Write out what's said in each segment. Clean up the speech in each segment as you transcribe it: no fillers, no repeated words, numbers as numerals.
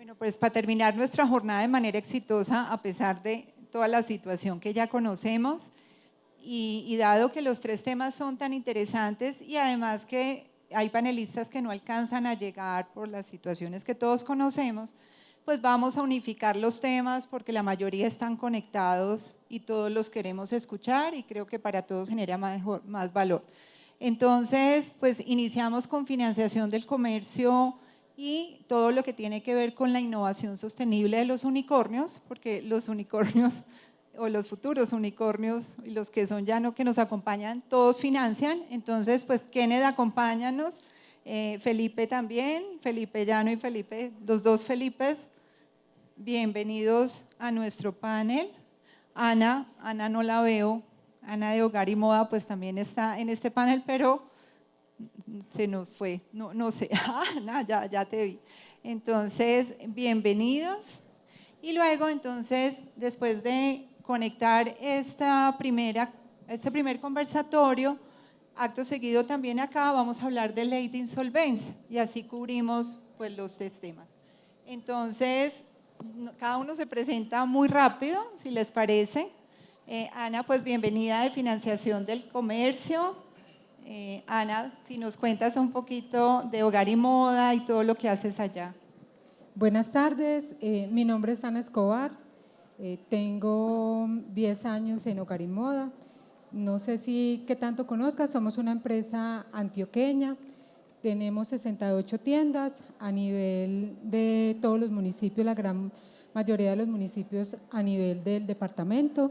Bueno, pues para terminar nuestra jornada de manera exitosa, a pesar de toda la situación que ya conocemos, y dado que los tres temas son tan interesantes y además que hay panelistas que no alcanzan a llegar por las situaciones que todos conocemos, pues vamos a unificar los temas porque la mayoría están conectados y todos los queremos escuchar y creo que para todos genera más valor. Entonces, pues iniciamos con financiación del comercio y todo lo que tiene que ver con la innovación sostenible de los unicornios, porque los unicornios o los futuros unicornios y los que son ya no que nos acompañan, todos financian. Entonces, pues Kenneth, acompáñanos, Felipe también, Felipe Llano y Felipe, los dos Felipes, bienvenidos a nuestro panel. Ana no la veo, Ana de Hogar y Moda pues también está en este panel, pero se nos fue, no sé, Ana, ya te vi. Entonces, bienvenidos. Y luego, entonces, después de conectar este primer conversatorio, acto seguido también acá vamos a hablar de ley de insolvencia y así cubrimos pues los tres temas. Entonces, cada uno se presenta muy rápido, si les parece. Ana, pues bienvenida de financiación del comercio. Ana, si nos cuentas un poquito de Hogar y Moda y todo lo que haces allá. Buenas tardes, mi nombre es Ana Escobar, tengo 10 años en Hogar y Moda. No sé si qué tanto conozcas, somos una empresa antioqueña, tenemos 68 tiendas a nivel de todos los municipios, la gran mayoría de los municipios a nivel del departamento.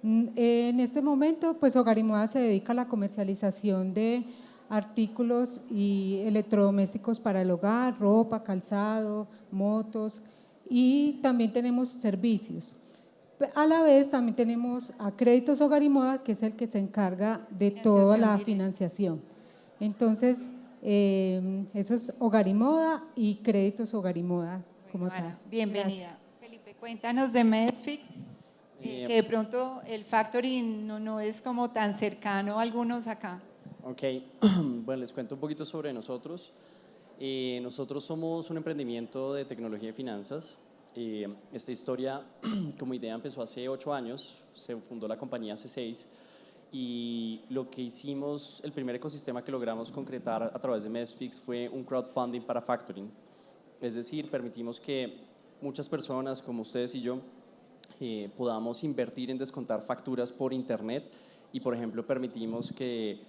En este momento, pues Hogar y Moda se dedica a la comercialización de artículos y electrodomésticos para el hogar, ropa, calzado, motos, y también tenemos servicios. A la vez también tenemos a Créditos Hogar y Moda, que es el que se encarga de toda la financiación. Entonces, eso es Hogar y Moda y Créditos Hogar y Moda como tal. Ana, bienvenida. Gracias. Felipe, cuéntanos de Medfix, que de pronto el factoring no es como tan cercano a algunos acá. Ok, bueno, les cuento un poquito sobre nosotros. Nosotros somos un emprendimiento de tecnología y finanzas. Esta historia, como idea, empezó hace 8 años, se fundó la compañía hace 6 y lo que hicimos, el primer ecosistema que logramos concretar a través de Medfix fue un crowdfunding para factoring. Es decir, permitimos que muchas personas como ustedes y yo podamos invertir en descontar facturas por internet y, por ejemplo, permitimos que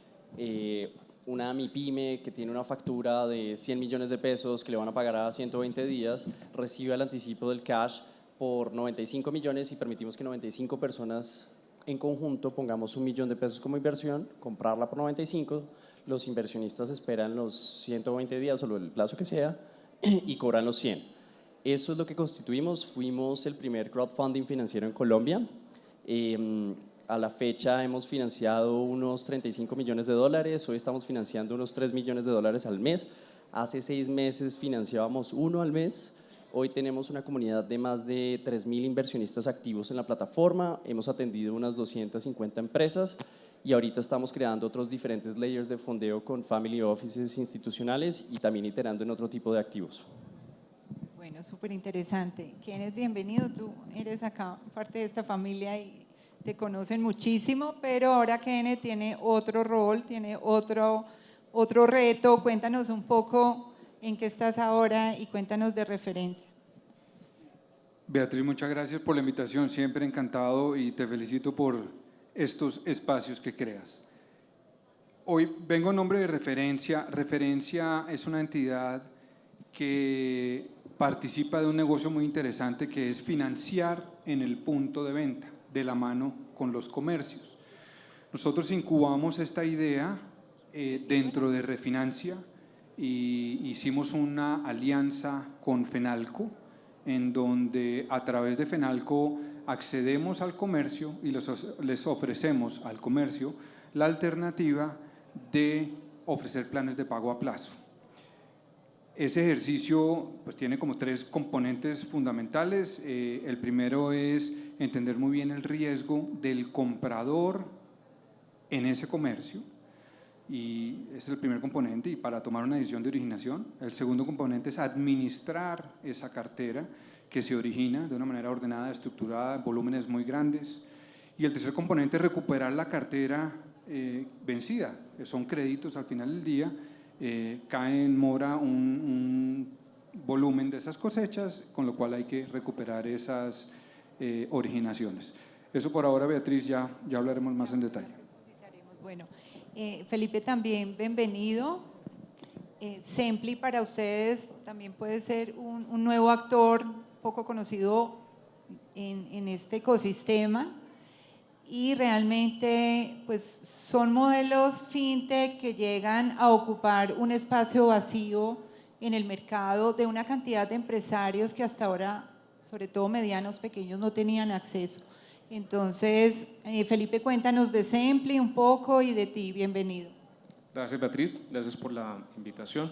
una MIPYME que tiene una factura de 100 millones de pesos que le van a pagar a 120 días, recibe el anticipo del cash por 95 millones y permitimos que 95 personas en conjunto pongamos 1 millón de pesos como inversión, comprarla por 95, los inversionistas esperan los 120 días o el plazo que sea y cobran los 100. Eso es lo que constituimos, fuimos el primer crowdfunding financiero en Colombia. A la fecha hemos financiado unos 35 millones de dólares, hoy estamos financiando unos 3 millones de dólares al mes. Hace 6 meses financiábamos 1 al mes, hoy tenemos una comunidad de más de 3.000 inversionistas activos en la plataforma, hemos atendido unas 250 empresas y ahorita estamos creando otros diferentes layers de fondeo con family offices institucionales y también iterando en otro tipo de activos. Bueno, súper interesante. Kenneth, bienvenido, tú eres acá parte de esta familia y te conocen muchísimo, pero ahora Kenneth tiene otro rol, tiene otro reto. Cuéntanos un poco en qué estás ahora y cuéntanos de referencia. Beatriz, muchas gracias por la invitación, siempre encantado y te felicito por estos espacios que creas. Hoy vengo en nombre de Referencia. Referencia es una entidad que participa de un negocio muy interesante que es financiar en el punto de venta, de la mano con los comercios. Nosotros incubamos esta idea dentro de Refinancia y hicimos una alianza con Fenalco, en donde a través de Fenalco accedemos al comercio y les ofrecemos al comercio la alternativa de ofrecer planes de pago a plazo. Ese ejercicio pues, tiene como 3 componentes fundamentales. El primero es entender muy bien el riesgo del comprador en ese comercio y ese es el primer componente, y para tomar una decisión de originación. El segundo componente es administrar esa cartera que se origina de una manera ordenada, estructurada, en volúmenes muy grandes. Y el tercer componente es recuperar la cartera vencida. Son créditos al final del día, cae en mora un volumen de esas cosechas, con lo cual hay que recuperar esas originaciones. Eso por ahora, Beatriz, ya hablaremos más en detalle. Bueno, Felipe, también bienvenido. Sempli para ustedes también puede ser un nuevo actor poco conocido en este ecosistema, y realmente pues son modelos fintech que llegan a ocupar un espacio vacío en el mercado de una cantidad de empresarios que hasta ahora, sobre todo medianos, pequeños, no tenían acceso. Entonces, Felipe, cuéntanos de Sempli un poco y de ti. Bienvenido. Gracias, Beatriz. Gracias por la invitación.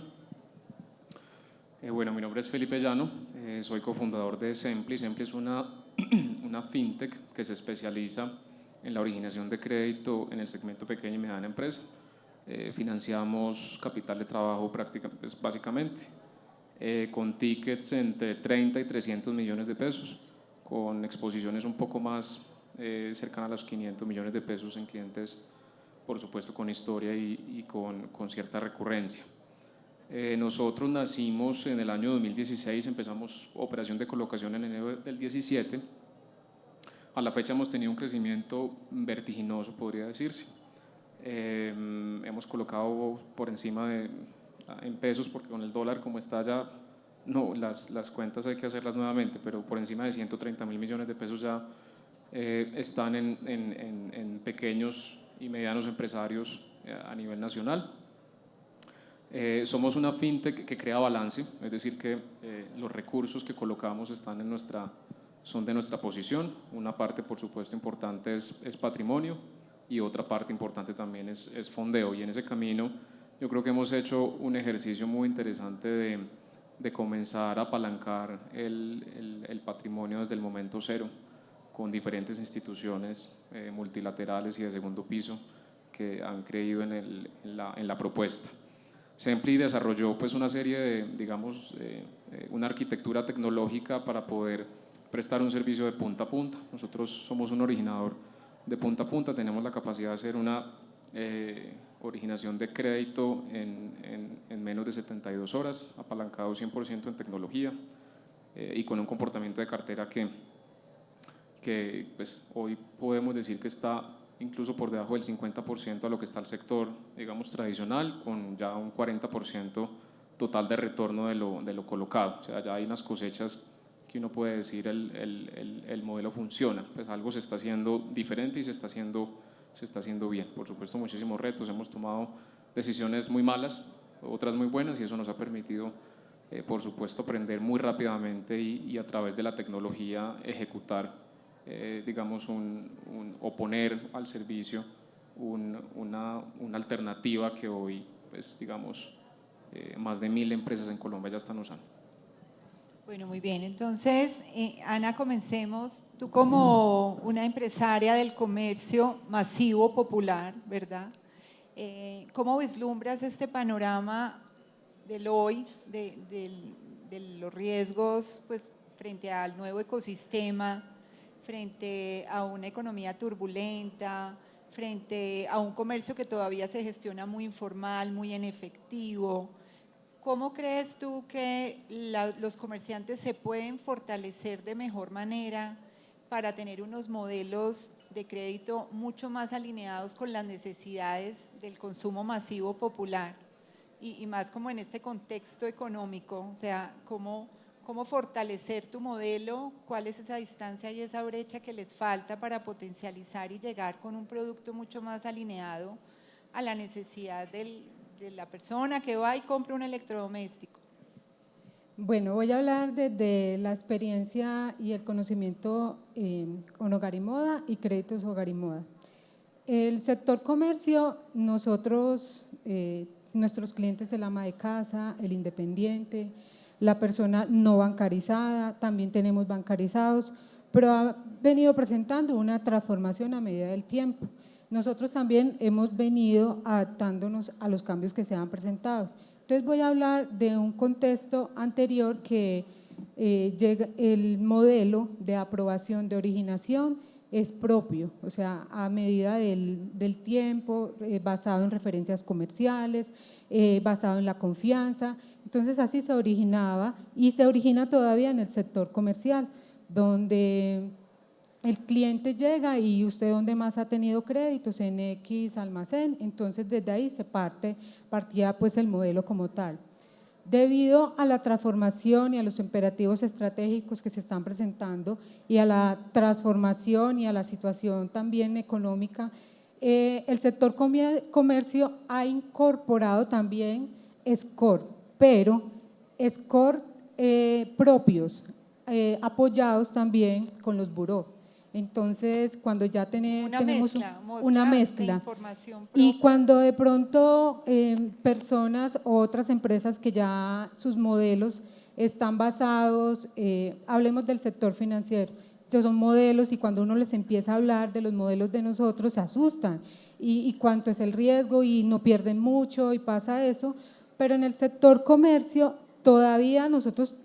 Bueno, mi nombre es Felipe Llano, soy cofundador de Sempli. Sempli es una fintech que se especializa en la originación de crédito en el segmento pequeña y mediana empresa. Financiamos capital de trabajo pues, básicamente, con tickets entre 30 y 300 millones de pesos, con exposiciones un poco más cercanas a los 500 millones de pesos en clientes, por supuesto con historia y con cierta recurrencia. Nosotros nacimos en el año 2016, empezamos operación de colocación en enero del 17. A la fecha hemos tenido un crecimiento vertiginoso, podría decirse. Hemos colocado por encima en pesos, porque con el dólar como está ya, no, las cuentas hay que hacerlas nuevamente, pero por encima de 130.000 millones de pesos ya están en pequeños y medianos empresarios a nivel nacional. Somos una fintech que crea balance, es decir, que los recursos que colocamos son de nuestra posición. Una parte, por supuesto, importante es patrimonio, y otra parte importante también es fondeo. Y en ese camino yo creo que hemos hecho un ejercicio muy interesante de comenzar a apalancar el patrimonio desde el momento cero, con diferentes instituciones multilaterales y de segundo piso que han creído en la propuesta. Sempli desarrolló pues una serie de, digamos, una arquitectura tecnológica para poder prestar un servicio de punta a punta. Nosotros somos un originador de punta a punta, tenemos la capacidad de hacer una originación de crédito en menos de 72 horas, apalancado 100% en tecnología y con un comportamiento de cartera que pues, hoy podemos decir que está incluso por debajo del 50% a lo que está el sector, digamos, tradicional, con ya un 40% total de retorno de lo colocado. O sea, ya hay unas cosechas que uno puede decir el modelo funciona, pues algo se está haciendo diferente y se está haciendo bien. Por supuesto, muchísimos retos, hemos tomado decisiones muy malas, otras muy buenas, y eso nos ha permitido, por supuesto, aprender muy rápidamente y a través de la tecnología ejecutar, digamos, o poner al servicio una alternativa que hoy, pues, digamos, más de 1000 empresas en Colombia ya están usando. Bueno, muy bien. Entonces, Ana, comencemos. Tú como una empresaria del comercio masivo popular, ¿verdad? ¿Cómo vislumbras este panorama del hoy, de los riesgos pues, frente al nuevo ecosistema, frente a una economía turbulenta, frente a un comercio que todavía se gestiona muy informal, muy en efectivo? ¿Cómo crees tú que los comerciantes se pueden fortalecer de mejor manera para tener unos modelos de crédito mucho más alineados con las necesidades del consumo masivo popular y más como en este contexto económico? O sea, ¿cómo fortalecer tu modelo? ¿Cuál es esa distancia y esa brecha que les falta para potencializar y llegar con un producto mucho más alineado a la necesidad de la persona que va y compra un electrodoméstico? Bueno, voy a hablar desde la experiencia y el conocimiento con Hogar y Moda y Créditos Hogar y Moda. El sector comercio, nosotros, nuestros clientes, el ama de casa, el independiente, la persona no bancarizada, también tenemos bancarizados, pero ha venido presentando una transformación a medida del tiempo. nosotros también hemos venido adaptándonos a los cambios que se han presentado. Entonces voy a hablar de un contexto anterior que llega el modelo de aprobación de originación es propio, o sea, a medida del tiempo, basado en referencias comerciales, basado en la confianza. Entonces así se originaba y se origina todavía en el sector comercial, donde el cliente llega y usted dónde más ha tenido créditos, en X almacén, entonces desde ahí partía pues el modelo como tal. Debido a la transformación y a los imperativos estratégicos que se están presentando y a la transformación y a la situación también económica, el sector comercio ha incorporado también score, pero score propios, apoyados también con los buró. Entonces, cuando ya tenemos una mezcla, información y propia. cuando de pronto personas o otras empresas que ya sus modelos están basados, hablemos del sector financiero, son modelos y cuando uno les empieza a hablar de los modelos de nosotros se asustan y cuánto es el riesgo y no pierden mucho y pasa eso, pero en el sector comercio todavía nosotros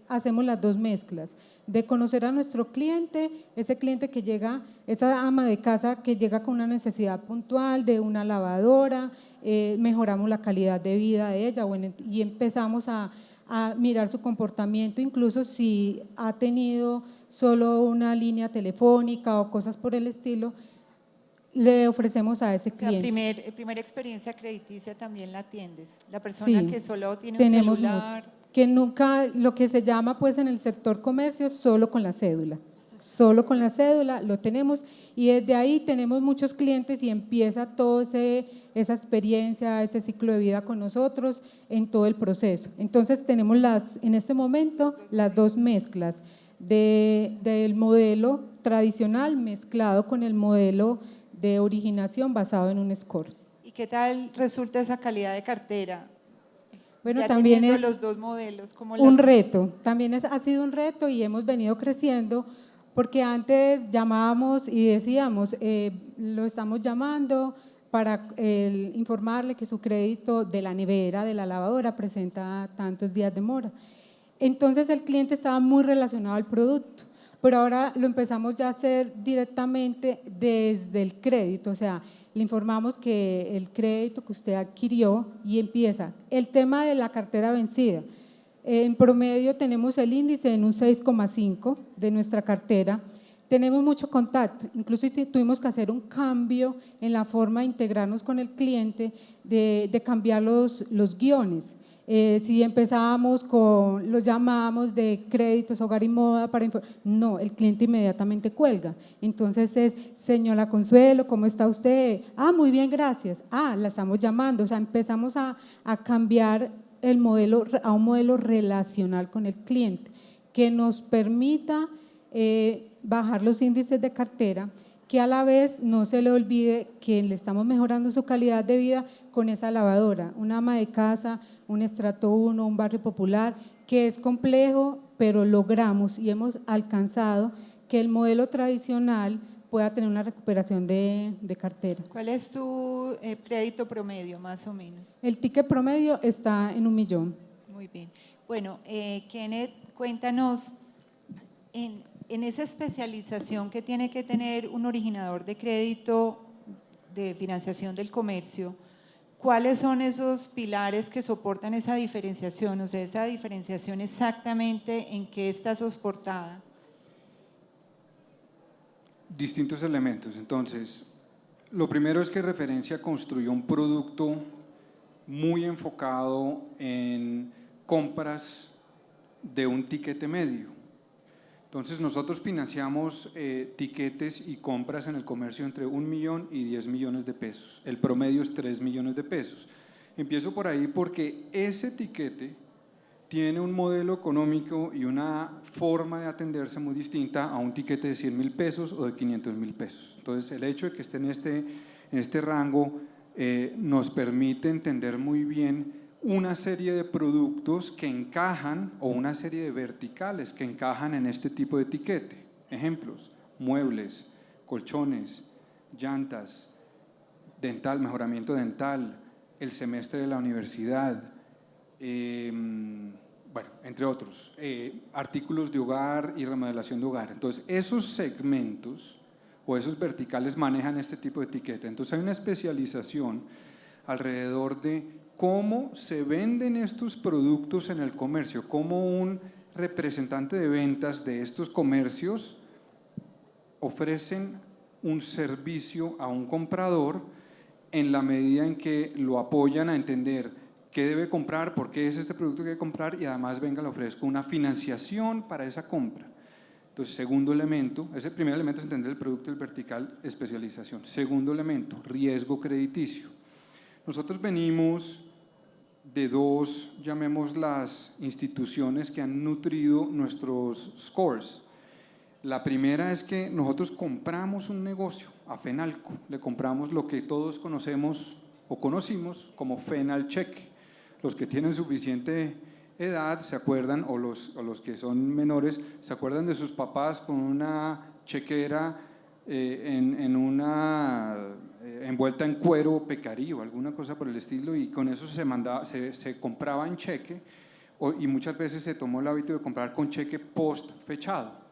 hacemos las dos mezclas, de conocer a nuestro cliente, ese cliente que llega, esa ama de casa que llega con una necesidad puntual de una lavadora, mejoramos la calidad de vida de ella y empezamos a mirar su comportamiento, incluso si ha tenido solo una línea telefónica o cosas por el estilo, le ofrecemos a ese O sea, cliente. primera experiencia crediticia también la atiendes. La persona Sí, que solo tiene un tenemos celular. mucho. Que nunca, lo que se llama pues en el sector comercio, solo con la cédula lo tenemos y desde ahí tenemos muchos clientes y empieza toda esa experiencia, ese ciclo de vida con nosotros en todo el proceso. Entonces tenemos en este momento las dos mezclas del modelo tradicional mezclado con el modelo de originación basado en un score. ¿Y qué tal resulta esa calidad de cartera? Bueno, Ya también teniendo es los dos modelos, ¿cómo un reto, también ha sido un reto y hemos venido creciendo porque antes llamábamos y decíamos, lo estamos llamando para informarle que su crédito de la nevera, de la lavadora presenta tantos días de mora. Entonces el cliente estaba muy relacionado al producto, pero ahora lo empezamos ya a hacer directamente desde el crédito, o sea, le informamos que el crédito que usted adquirió y empieza el tema de la cartera vencida. En promedio tenemos el índice en un 6,5 de nuestra cartera, tenemos mucho contacto, incluso si tuvimos que hacer un cambio en la forma de integrarnos con el cliente, de cambiar los guiones. Si empezábamos los llamábamos de créditos, hogar y moda, no, el cliente inmediatamente cuelga. Entonces es, señora Consuelo, ¿cómo está usted? Ah, muy bien, gracias. Ah, la estamos llamando. O sea, empezamos a cambiar el modelo a un modelo relacional con el cliente que nos permita bajar los índices de cartera, que a la vez no se le olvide que le estamos mejorando su calidad de vida con esa lavadora, una ama de casa, un estrato 1, un barrio popular, que es complejo, pero logramos y hemos alcanzado que el modelo tradicional pueda tener una recuperación de cartera. ¿Cuál es tu crédito promedio, más o menos? El ticket promedio está en 1 millón. Muy bien. Bueno, Kenneth, cuéntanos, en esa especialización que tiene que tener un originador de crédito de financiación del comercio, ¿cuáles son esos pilares que soportan esa diferenciación? O sea, esa diferenciación exactamente en qué está soportada. Distintos elementos. Entonces, lo primero es que Referencia construyó un producto muy enfocado en compras de un tiquete medio. Entonces, nosotros financiamos tiquetes y compras en el comercio entre 1 millón y 10 millones de pesos. El promedio es 3 millones de pesos. Empiezo por ahí porque ese tiquete tiene un modelo económico y una forma de atenderse muy distinta a un tiquete de 100.000 pesos o de 500.000 pesos. Entonces, el hecho de que esté en este rango nos permite entender muy bien una serie de productos que encajan o una serie de verticales que encajan en este tipo de etiquete. Ejemplos: muebles, colchones, llantas, dental, mejoramiento dental, el semestre de la universidad, bueno, entre otros, artículos de hogar y remodelación de hogar. Entonces, esos segmentos o esos verticales manejan este tipo de etiqueta. Entonces, hay una especialización alrededor de cómo se venden estos productos en el comercio, cómo un representante de ventas de estos comercios ofrecen un servicio a un comprador en la medida en que lo apoyan a entender qué debe comprar, por qué es este producto que debe comprar y además venga, le ofrezco una financiación para esa compra. Entonces, segundo elemento, ese primer elemento es entender el producto, el vertical, especialización. Segundo elemento, riesgo crediticio. Nosotros venimos de dos, llamémoslas, instituciones que han nutrido nuestros scores. La primera es que nosotros compramos un negocio a Fenalco, le compramos lo que todos conocemos o conocimos como Fenalcheck. Los que tienen suficiente edad se acuerdan, o los que son menores, se acuerdan de sus papás con una chequera envuelta en cuero pecarí o alguna cosa por el estilo, y con eso se compraba en cheque, y muchas veces se tomó el hábito de comprar con cheque post fechado.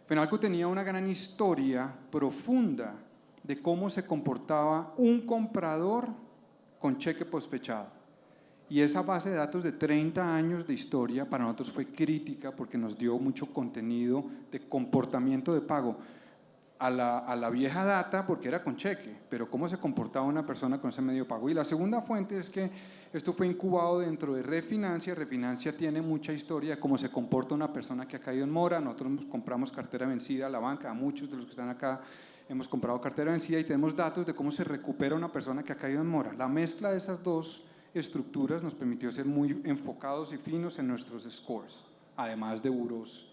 Fenalco tenía una gran historia profunda de cómo se comportaba un comprador con cheque post fechado. Y esa base de datos de 30 años de historia para nosotros fue crítica porque nos dio mucho contenido de comportamiento de pago. A la vieja data porque era con cheque, pero cómo se comportaba una persona con ese medio de pago. Y la segunda fuente es que esto fue incubado dentro de Refinancia. Refinancia tiene mucha historia de cómo se comporta una persona que ha caído en mora. Nosotros compramos cartera vencida a la banca, a muchos de los que están acá hemos comprado cartera vencida y tenemos datos de cómo se recupera una persona que ha caído en mora. La mezcla de esas dos estructuras nos permitió ser muy enfocados y finos en nuestros scores, además de buros.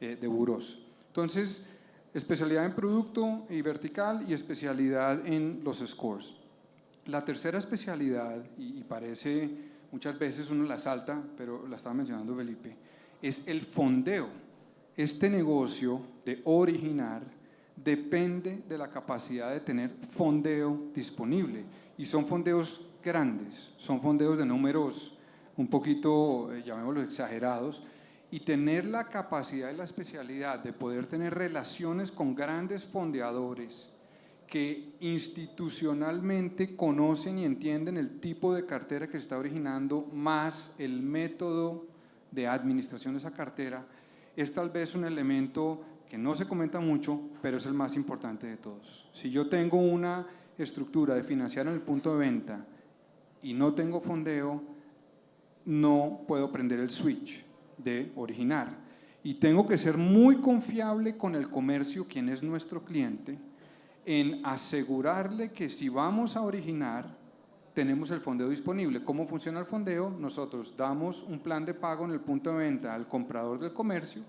Entonces, especialidad en producto y vertical y especialidad en los scores. La tercera especialidad, y parece, muchas veces uno la salta, pero la estaba mencionando Felipe, es el fondeo. Este negocio de originar depende de la capacidad de tener fondeo disponible, y son fondeos grandes, son fondeos de números un poquito, llamémoslos exagerados, y tener la capacidad y la especialidad de poder tener relaciones con grandes fondeadores que institucionalmente conocen y entienden el tipo de cartera que se está originando, más el método de administración de esa cartera, es tal vez un elemento que no se comenta mucho, pero es el más importante de todos. Si yo tengo una estructura de financiar en el punto de venta y no tengo fondeo, no puedo prender el switch de originar, y tengo que ser muy confiable con el comercio, quien es nuestro cliente, en asegurarle que si vamos a originar tenemos el fondeo disponible. ¿Cómo funciona el fondeo? Nosotros damos un plan de pago en el punto de venta al comprador del comercio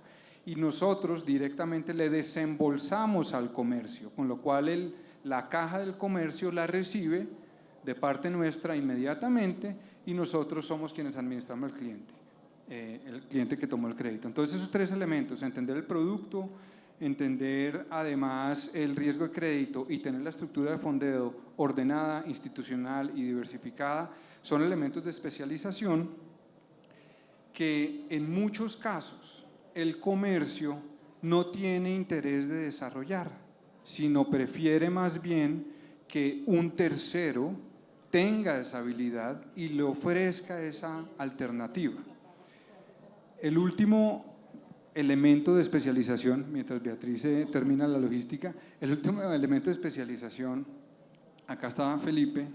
y nosotros directamente le desembolsamos al comercio, con lo cual la caja del comercio la recibe de parte nuestra inmediatamente y nosotros somos quienes administramos el cliente que tomó el crédito. Entonces, esos tres elementos, entender el producto, entender además el riesgo de crédito y tener la estructura de fondeo ordenada, institucional y diversificada, son elementos de especialización que en muchos casos el comercio no tiene interés de desarrollar, sino prefiere más bien que un tercero tenga esa habilidad y le ofrezca esa alternativa. El último elemento de especialización, mientras Beatriz termina la logística, el último elemento de especialización, acá está Felipe,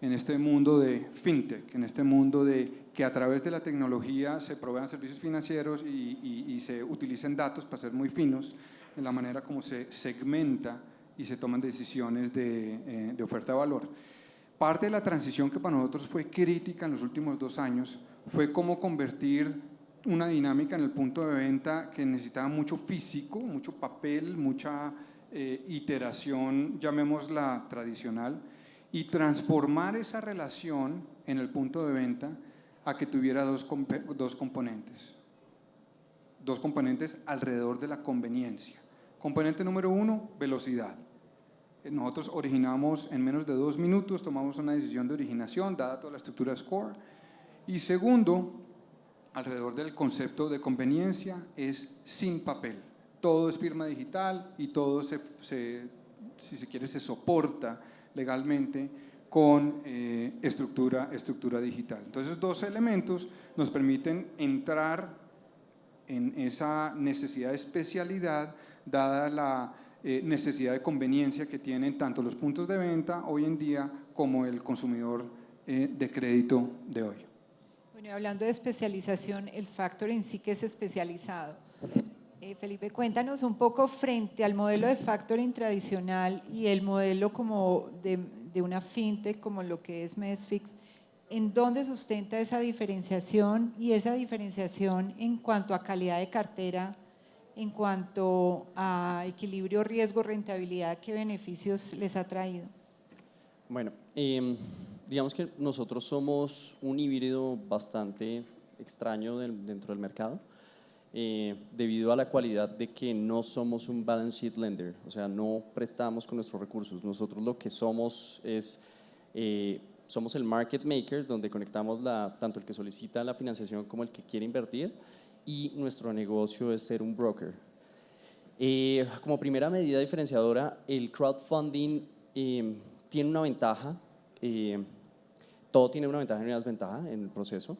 en este mundo de fintech, en este mundo de que a través de la tecnología se provean servicios financieros y se utilicen datos para ser muy finos en la manera como se segmenta y se toman decisiones de oferta de valor. Parte de la transición que para nosotros fue crítica en los últimos 2 años fue cómo convertir una dinámica en el punto de venta que necesitaba mucho físico, mucho papel, mucha iteración, llamémosla tradicional, y transformar esa relación en el punto de venta a que tuviera dos componentes alrededor de la conveniencia. Componente número 1, velocidad. Nosotros originamos en menos de 2 minutos, tomamos una decisión de originación, dada toda la estructura SCORE. Y segundo, alrededor del concepto de conveniencia, es sin papel. Todo es firma digital y todo si se quiere, se soporta legalmente con estructura digital. Entonces, 2 elementos nos permiten entrar en esa necesidad de especialidad, dada la necesidad de conveniencia que tienen tanto los puntos de venta hoy en día como el consumidor de crédito de hoy. Bueno, y hablando de especialización, el factoring sí que es especializado. Felipe, cuéntanos un poco frente al modelo de factoring tradicional y el modelo como de una fintech como lo que es Mesfix, ¿en dónde sustenta esa diferenciación y esa diferenciación en cuanto a calidad de cartera, en cuanto a equilibrio, riesgo, rentabilidad, qué beneficios les ha traído? Bueno, digamos que nosotros somos un híbrido bastante extraño dentro del mercado, debido a la cualidad de que no somos un balance sheet lender, o sea, no prestamos con nuestros recursos. Nosotros lo que somos es, somos el market maker, donde conectamos tanto el que solicita la financiación como el que quiere invertir, y nuestro negocio es ser un broker. Como primera medida diferenciadora, el crowdfunding tiene una ventaja, todo tiene una ventaja y una desventaja en el proceso.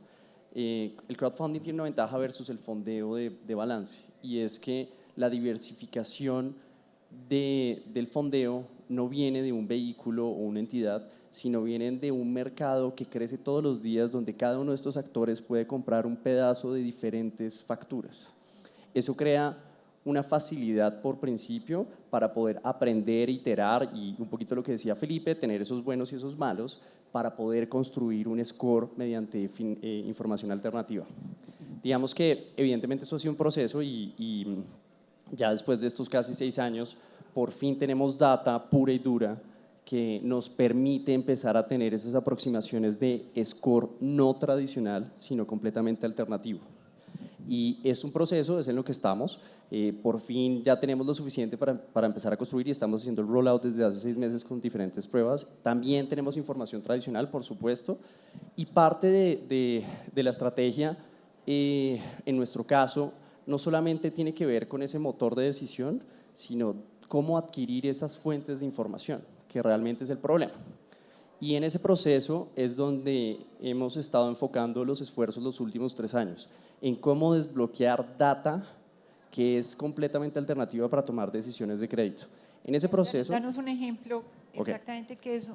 El crowdfunding tiene una ventaja versus el fondeo de balance, y es que la diversificación del fondeo no viene de un vehículo o una entidad, sino vienen de un mercado que crece todos los días, donde cada uno de estos actores puede comprar un pedazo de diferentes facturas. Eso crea una facilidad por principio para poder aprender, iterar y un poquito lo que decía Felipe, tener esos buenos y esos malos para poder construir un score mediante información alternativa. Digamos que evidentemente eso ha sido un proceso y ya después de estos casi 6 años, por fin tenemos data pura y dura que nos permite empezar a tener esas aproximaciones de score no tradicional, sino completamente alternativo. Y es un proceso, es en lo que estamos. Por fin ya tenemos lo suficiente para empezar a construir y estamos haciendo el rollout desde hace 6 meses con diferentes pruebas. También tenemos información tradicional, por supuesto, y parte de la estrategia, en nuestro caso, no solamente tiene que ver con ese motor de decisión, sino cómo adquirir esas fuentes de información, que realmente es el problema. Y en ese proceso es donde hemos estado enfocando los esfuerzos los últimos 3 años, en cómo desbloquear data que es completamente alternativa para tomar decisiones de crédito. En ese proceso… Danos un ejemplo exactamente qué es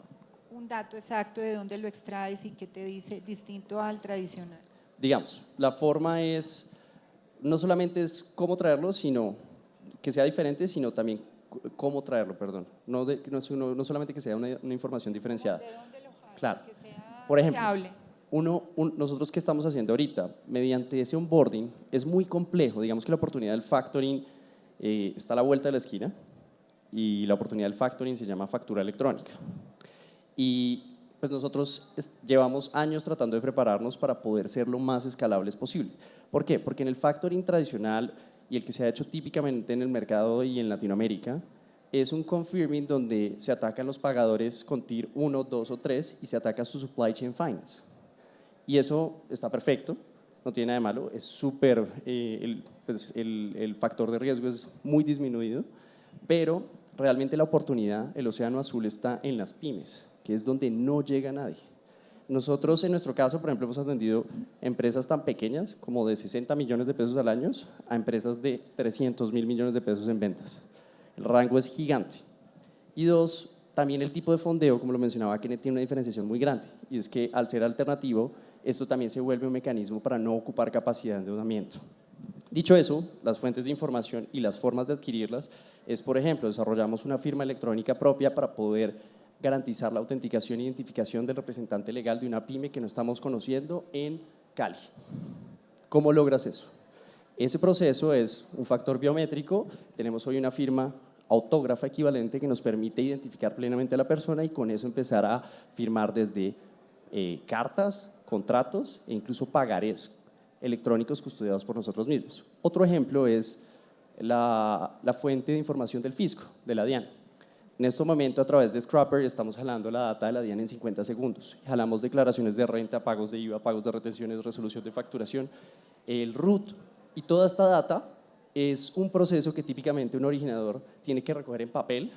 un dato exacto, de dónde lo extraes y qué te dice distinto al tradicional. Digamos, la forma es, no solamente es cómo traerlo, sino que sea diferente, sino también cómo traerlo, perdón. No solamente que sea una información diferenciada. ¿De dónde lo jalas? Claro. Que sea Por ejemplo, fiable. nosotros ¿qué estamos haciendo ahorita? Mediante ese onboarding es muy complejo. Digamos que la oportunidad del factoring está a la vuelta de la esquina, y la oportunidad del factoring se llama factura electrónica. Y pues nosotros llevamos años tratando de prepararnos para poder ser lo más escalables posible. ¿Por qué? Porque en el factoring tradicional y el que se ha hecho típicamente en el mercado y en Latinoamérica es un confirming donde se atacan los pagadores con TIR 1, 2 o 3 y se ataca su supply chain finance. Y eso está perfecto, no tiene nada de malo, es súper, el factor de riesgo es muy disminuido, pero realmente la oportunidad, el océano azul está en las pymes, que es donde no llega nadie. Nosotros, en nuestro caso, por ejemplo, hemos atendido empresas tan pequeñas como de 60 millones de pesos al año a empresas de 300.000 millones de pesos en ventas. El rango es gigante. Y 2, también el tipo de fondeo, como lo mencionaba, que tiene una diferenciación muy grande, y es que al ser alternativo, esto también se vuelve un mecanismo para no ocupar capacidad de endeudamiento. Dicho eso, las fuentes de información y las formas de adquirirlas es, por ejemplo, desarrollamos una firma electrónica propia para poder garantizar la autenticación e identificación del representante legal de una pyme que no estamos conociendo en Cali. ¿Cómo logras eso? Ese proceso es un factor biométrico. Tenemos hoy una firma autógrafa equivalente que nos permite identificar plenamente a la persona y con eso empezar a firmar desde cartas, contratos e incluso pagarés electrónicos custodiados por nosotros mismos. Otro ejemplo es la fuente de información del fisco, de la DIAN. En este momento, a través de Scrapper, estamos jalando la data de la DIAN en 50 segundos. Jalamos declaraciones de renta, pagos de IVA, pagos de retenciones, resolución de facturación, el RUT, y toda esta data es un proceso que típicamente un originador tiene que recoger en papel,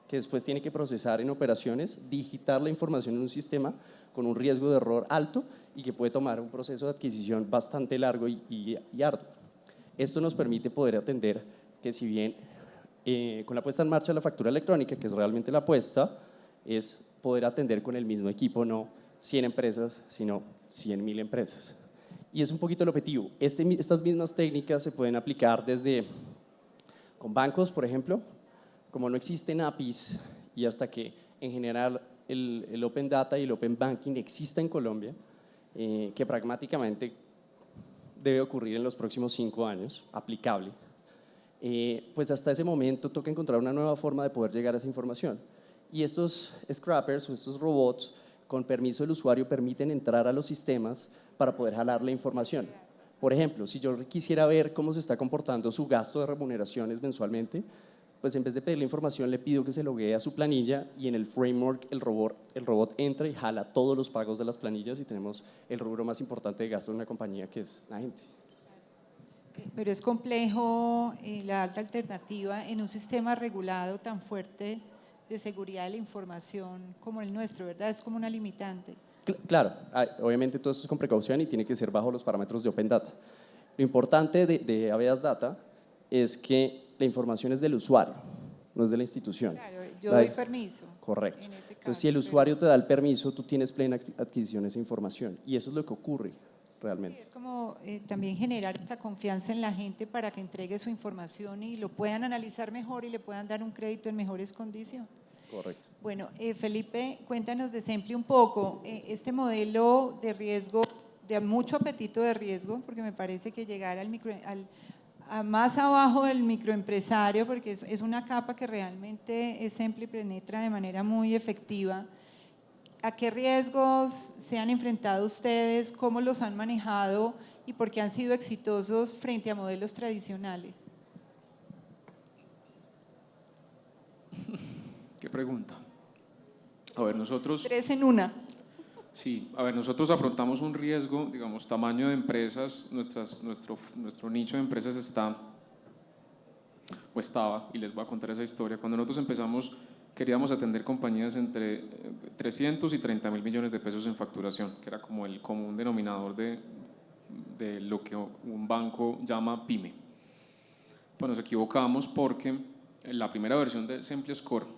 que después tiene que procesar en operaciones, digitar la información en un sistema con un riesgo de error alto y que puede tomar un proceso de adquisición bastante largo y arduo. Esto nos permite poder atender que, si bien con la puesta en marcha de la factura electrónica, que es realmente la apuesta, es poder atender con el mismo equipo no 100 empresas, sino 100.000 empresas. Y es un poquito el objetivo. Estas mismas técnicas se pueden aplicar desde con bancos, por ejemplo. Como no existen APIs y hasta que en general el Open Data y el Open Banking exista en Colombia, que pragmáticamente debe ocurrir en los próximos 5 años, aplicable, pues hasta ese momento toca encontrar una nueva forma de poder llegar a esa información. Y estos scrappers o estos robots, con permiso del usuario, permiten entrar a los sistemas para poder jalar la información. Por ejemplo, si yo quisiera ver cómo se está comportando su gasto de remuneraciones mensualmente, pues en vez de pedirle información, le pido que se loguee a su planilla y en el framework el robot entra y jala todos los pagos de las planillas y tenemos el rubro más importante de gasto de una compañía, que es la gente. Pero es complejo la alta alternativa en un sistema regulado tan fuerte de seguridad de la información como el nuestro, ¿verdad? Es como una limitante. Claro, obviamente todo esto es con precaución y tiene que ser bajo los parámetros de Open Data. Lo importante de Habeas Data es que la información es del usuario, no es de la institución. Claro, yo doy permiso. Correcto. En ese caso, entonces, si el usuario te da el permiso, tú tienes plena adquisición de esa información y eso es lo que ocurre realmente. Sí, es como también generar esta confianza en la gente para que entregue su información y lo puedan analizar mejor y le puedan dar un crédito en mejores condiciones. Correcto. Bueno, Felipe, cuéntanos de Sempli un poco, este modelo de riesgo, de mucho apetito de riesgo, porque me parece que llegar a más abajo del microempresario, porque es una capa que realmente Sempli penetra de manera muy efectiva. ¿A qué riesgos se han enfrentado ustedes? ¿Cómo los han manejado? ¿Y por qué han sido exitosos frente a modelos tradicionales? ¿Qué pregunta? A ver, nosotros… 3 en 1. Sí, a ver, nosotros afrontamos un riesgo, digamos, tamaño de empresas, nuestro nicho de empresas estaba, y les voy a contar esa historia. Cuando nosotros empezamos, queríamos atender compañías entre 300 y 30.000 millones de pesos en facturación, que era como el común denominador de lo que un banco llama PYME. Pues nos equivocamos porque la primera versión de Sempli Score,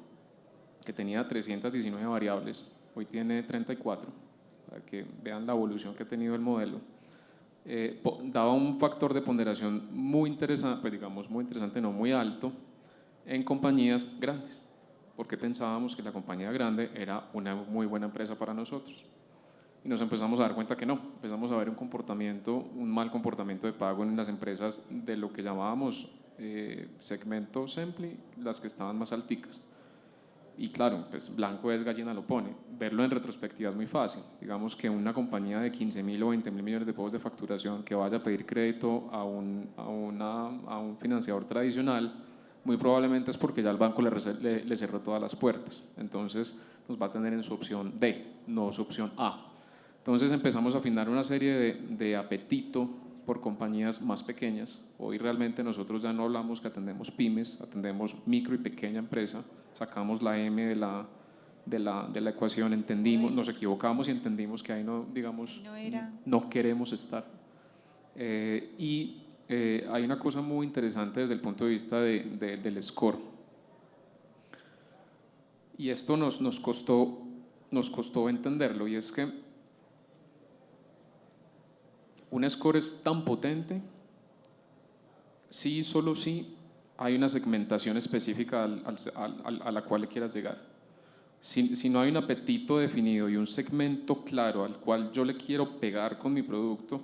que tenía 319 variables, hoy tiene 34, para que vean la evolución que ha tenido el modelo, daba un factor de ponderación muy interesante, pues digamos muy interesante, no muy alto, en compañías grandes, porque pensábamos que la compañía grande era una muy buena empresa para nosotros. Y nos empezamos a dar cuenta que no, empezamos a ver un mal comportamiento de pago en las empresas de lo que llamábamos segmento Sempli, las que estaban más alticas. Y claro, pues blanco es, gallina lo pone. Verlo en retrospectiva es muy fácil. Digamos que una compañía de 15.000 o 20.000 millones de pesos de facturación que vaya a pedir crédito a un financiador tradicional, muy probablemente es porque ya el banco le cerró todas las puertas. Entonces nos va a tener en su opción D, no su opción A. Entonces empezamos a afinar una serie de apetito por compañías más pequeñas. Hoy realmente nosotros ya no hablamos que atendemos pymes, atendemos micro y pequeña empresa. Sacamos la M de la ecuación, entendimos, nos equivocamos y entendimos que ahí no, digamos, no queremos estar. Hay una cosa muy interesante desde el punto de vista del score. Y esto nos costó entenderlo, y es que un score es tan potente si solo si hay una segmentación específica a la cual le quieras llegar. Si no hay un apetito definido y un segmento claro al cual yo le quiero pegar con mi producto,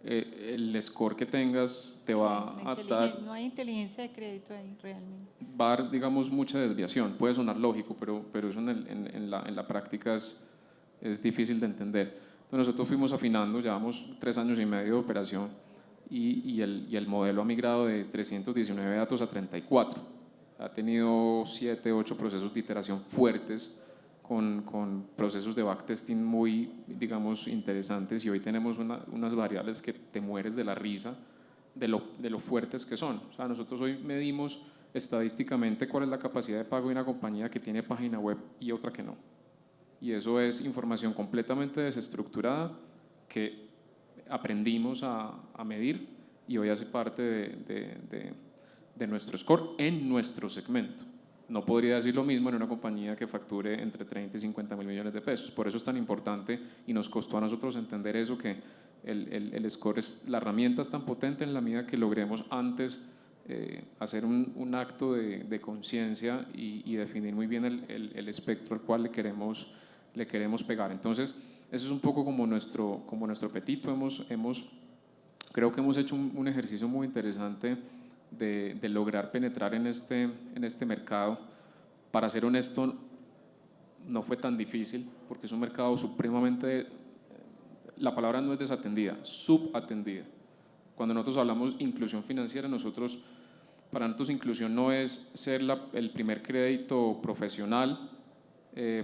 el score que tengas te va a dar… No hay inteligencia de crédito ahí realmente. Va a dar, digamos, mucha desviación. Puede sonar lógico, pero eso en la práctica es difícil de entender. Entonces nosotros fuimos afinando, llevamos 3 años y medio de operación y el modelo ha migrado de 319 datos a 34. ha tenido 7, 8 procesos de iteración fuertes, con procesos de backtesting muy, digamos, interesantes, y hoy tenemos unas variables que te mueres de la risa de lo fuertes que son. O sea, nosotros hoy medimos estadísticamente cuál es la capacidad de pago de una compañía que tiene página web y otra que no. Y eso es información completamente desestructurada que aprendimos a medir y hoy hace parte de nuestro score en nuestro segmento. No podría decir lo mismo en una compañía que facture entre 30 y 50 mil millones de pesos. Por eso es tan importante y nos costó a nosotros entender eso, que el score es, la herramienta es tan potente en la medida que logremos antes hacer un acto de conciencia y definir muy bien el espectro al cual le queremos pegar. Entonces, eso es un poco como nuestro apetito. Creo que hemos hecho un ejercicio muy interesante de lograr penetrar en este mercado. Para ser honesto, no fue tan difícil porque es un mercado supremamente, la palabra no es desatendida, subatendida. Cuando nosotros hablamos de inclusión financiera, para nosotros inclusión no es ser el primer crédito profesional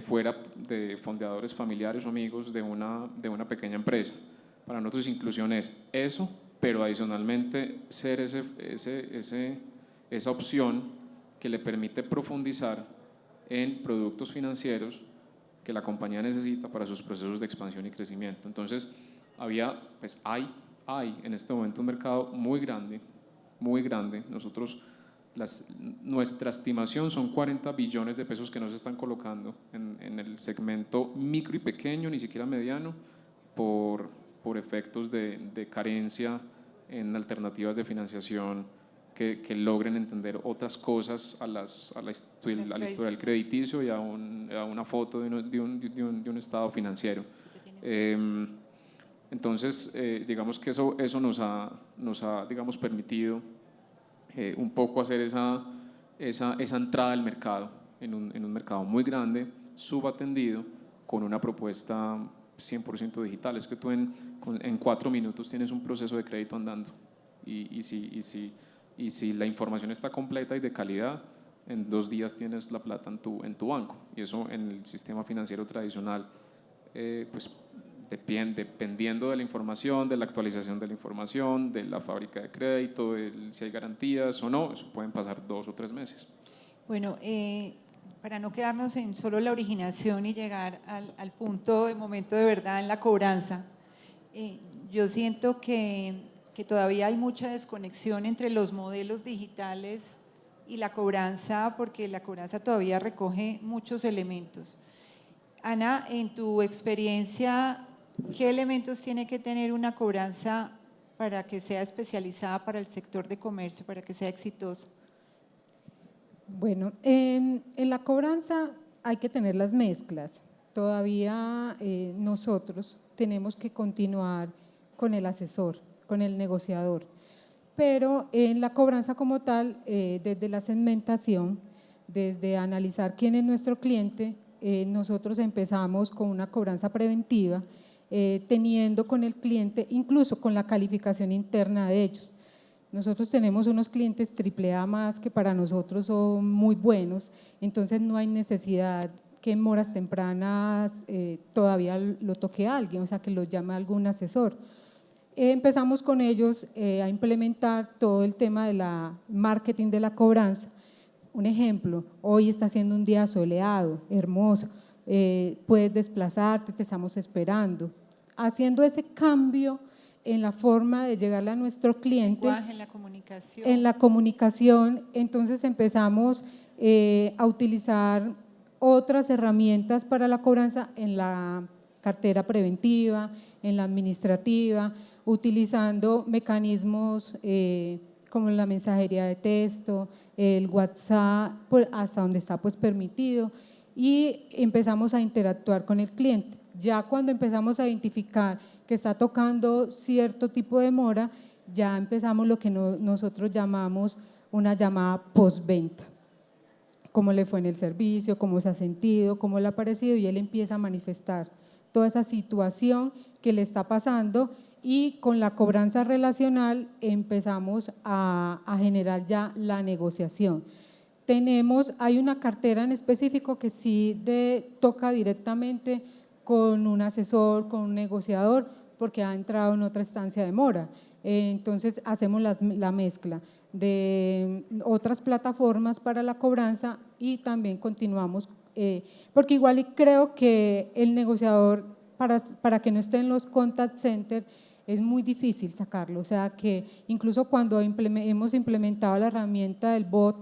fuera de fondeadores familiares o amigos de una pequeña empresa. Para nosotros inclusión es eso, pero adicionalmente ser esa opción que le permite profundizar en productos financieros que la compañía necesita para sus procesos de expansión y crecimiento. Entonces, hay en este momento un mercado muy grande, muy grande. Nuestra estimación son 40 billones de pesos que no se están colocando en el segmento micro y pequeño, ni siquiera mediano, por efectos de carencia en alternativas de financiación que logren entender otras cosas a la historia del crediticio y a una foto de un estado financiero. Entonces, digamos que eso nos ha digamos, permitido un poco hacer esa entrada al mercado, en un mercado muy grande, subatendido, con una propuesta 100% digital. Es que tú en 4 minutos tienes un proceso de crédito andando y si la información está completa y de calidad, en 2 días tienes la plata en tu banco, y eso en el sistema financiero tradicional pues dependiendo de la información, de la actualización de la información, de la fábrica de crédito, si hay garantías o no, eso pueden pasar 2 o 3 meses. Bueno, para no quedarnos en solo la originación y llegar al punto de momento de verdad en la cobranza, yo siento que todavía hay mucha desconexión entre los modelos digitales y la cobranza, porque la cobranza todavía recoge muchos elementos. Ana, en tu experiencia, ¿qué elementos tiene que tener una cobranza para que sea especializada para el sector de comercio, para que sea exitosa? Bueno, en la cobranza hay que tener las mezclas. Todavía nosotros tenemos que continuar con el asesor, con el negociador, pero en la cobranza como tal, desde la segmentación, desde analizar quién es nuestro cliente, nosotros empezamos con una cobranza preventiva, teniendo con el cliente, incluso con la calificación interna de ellos. Nosotros tenemos unos clientes AAA más que para nosotros son muy buenos, entonces no hay necesidad que en horas tempranas todavía lo toque alguien, o sea, que lo llame algún asesor. Empezamos con ellos a implementar todo el tema de la marketing de la cobranza. Un ejemplo, hoy está siendo un día soleado, hermoso, puedes desplazarte, te estamos esperando. Haciendo ese cambio en la forma de llegarle a nuestro cliente, En la comunicación. En la comunicación, entonces empezamos a utilizar otras herramientas para la cobranza en la cartera preventiva, en la administrativa, utilizando mecanismos como la mensajería de texto, el WhatsApp, hasta donde está pues permitido, y empezamos a interactuar con el cliente. Ya cuando empezamos a identificar que está tocando cierto tipo de mora, ya empezamos lo que nosotros llamamos una llamada postventa. Cómo le fue en el servicio, cómo se ha sentido, cómo le ha parecido, y él empieza a manifestar toda esa situación que le está pasando, y con la cobranza relacional empezamos a generar ya la negociación. hay una cartera en específico que sí toca directamente con un asesor, con un negociador, porque ha entrado en otra instancia de mora. Entonces hacemos la mezcla de otras plataformas para la cobranza y también continuamos, porque igual y creo que el negociador, para que no esté en los contact centers, es muy difícil sacarlo, o sea que incluso cuando hemos implementado la herramienta del bot,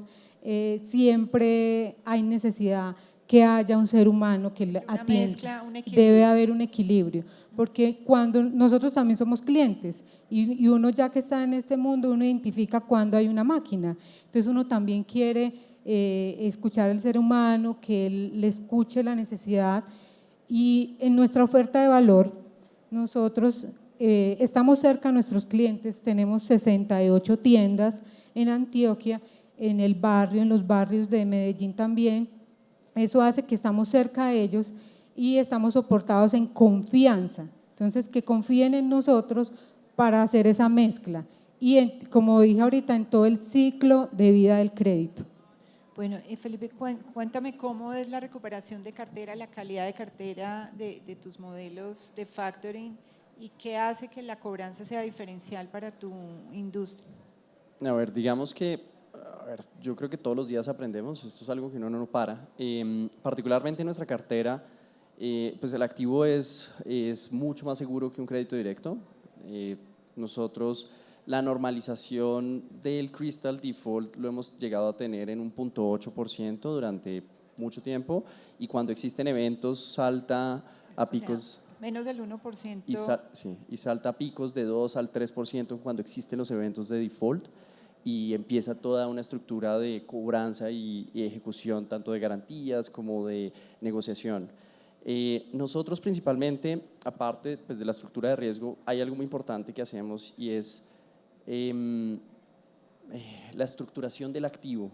siempre hay necesidad que haya un ser humano que le Una atienda. mezcla, un equilibrio. Debe haber un equilibrio, porque cuando nosotros también somos clientes y uno ya que está en este mundo, uno identifica cuando hay una máquina, entonces uno también quiere escuchar al ser humano, que él le escuche la necesidad, y en nuestra oferta de valor nosotros estamos cerca de nuestros clientes, tenemos 68 tiendas en Antioquia, en el barrio, en los barrios de Medellín también. Eso hace que estamos cerca de ellos y estamos soportados en confianza. Entonces, que confíen en nosotros para hacer esa mezcla. Y como dije ahorita, en todo el ciclo de vida del crédito. Bueno, Felipe, cuéntame cómo es la recuperación de cartera, la calidad de cartera de tus modelos de factoring y qué hace que la cobranza sea diferencial para tu industria. A ver, digamos que, yo creo que todos los días aprendemos, esto es algo que uno no para. Particularmente en nuestra cartera, pues el activo es mucho más seguro que un crédito directo. Nosotros la normalización del Crystal Default lo hemos llegado a tener en un 0.8% durante mucho tiempo y cuando existen eventos salta a picos… O sea, menos del 1%. Y salta a picos de 2 al 3% cuando existen los eventos de default y empieza toda una estructura de cobranza y ejecución tanto de garantías como de negociación. Nosotros principalmente, aparte pues, de la estructura de riesgo, hay algo muy importante que hacemos y es la estructuración del activo